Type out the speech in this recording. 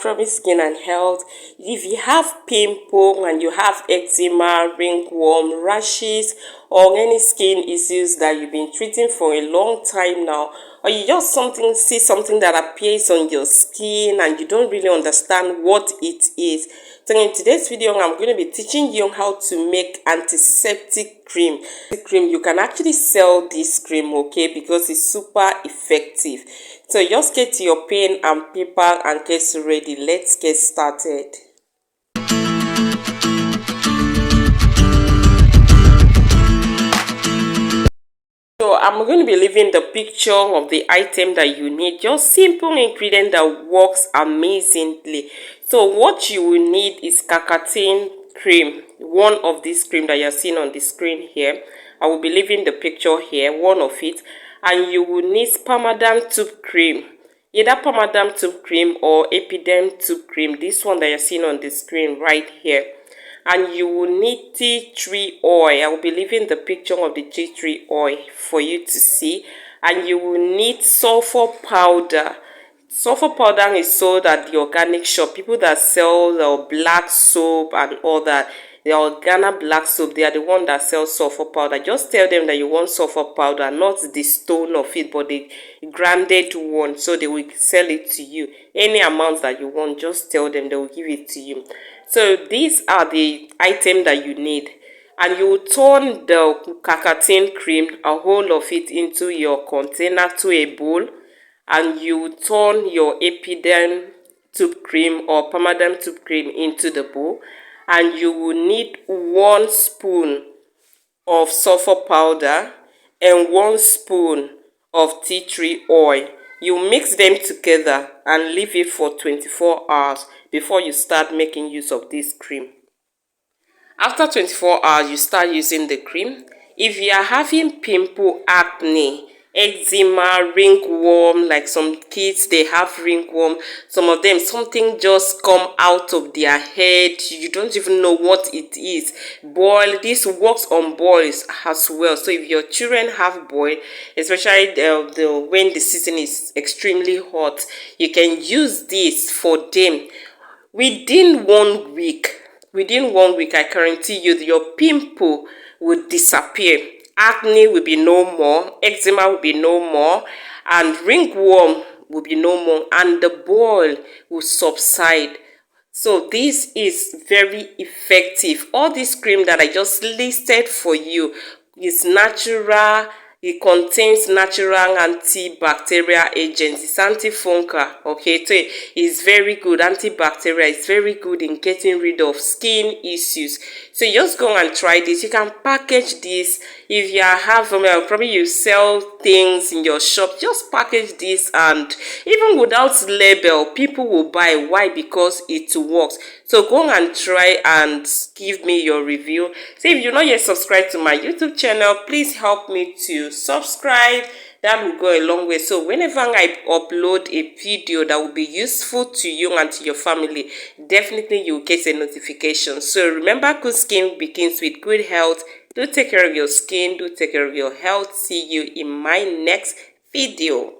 promise skin and health. If you have pimple and you have eczema, ringworm, rashes, or any skin issues that you've been treating for a long time now, or you just see something that appears on your skin and you don't really understand what it is. So in today's video, I'm going to be teaching you how to make antiseptic cream. You can actually sell this cream, okay, because it's super effective. So just get your pen and paper and get ready. Let's get started. So I'm going to be leaving the picture of the item that you need. Just simple ingredient that works amazingly. So what you will need is Kakatine cream. One of this cream that you're seeing on the screen here. I will be leaving the picture here, one of it. And you will need Spermadam tube cream. Either Spermadam tube cream or Epiderm tube cream. This one that you're seeing on the screen right here. And you will need tea tree oil. I will be leaving the picture of the tea tree oil for you to see. And you will need sulfur powder. Sulfur powder is sold at the organic shop. People that sell the black soap and all that, the organic black soap, they are the one that sells sulfur powder. Just tell them that you want sulfur powder, not the stone of it, but the grounded one, so they will sell it to you. Any amount that you want, just tell them, they will give it to you. So these are the items that you need. And you will turn the Kakatine cream, a whole of it, into your container, to a bowl. And you will turn your Epiderm tube cream or Spermadam tube cream into the bowl. And you will need 1 spoon of sulfur powder and 1 spoon of tea tree oil. You mix them together and leave it for 24 hours before you start making use of this cream. After 24 hours, you start using the cream. If you are having pimple, acne, eczema, ringworm, like some kids, they have ringworm. Some of them, something just come out of their head. You don't even know what it is. Boil, this works on boils as well. So if your children have boil, especially when the season is extremely hot, you can use this for them. Within 1 week, I guarantee you, your pimple will disappear. Acne will be no more, eczema will be no more, and ringworm will be no more, and the boil will subside. So this is very effective. All this cream that I just listed for you is natural. It contains natural antibacterial agents. It's antifungal, okay? So it's very good. Antibacterial is very good in getting rid of skin issues. So just go and try this. You can package this. If you have, probably you sell things in your shop, just package this, and even without label, people will buy. Why? Because it works. So go and try and give me your review. So if you're not yet subscribed to my YouTube channel, please help me to subscribe. That will go a long way. So whenever I upload a video that will be useful to you and to your family, definitely you'll get a notification. So remember, good skin begins with good health. Do take care of your skin. Do take care of your health. See you in my next video.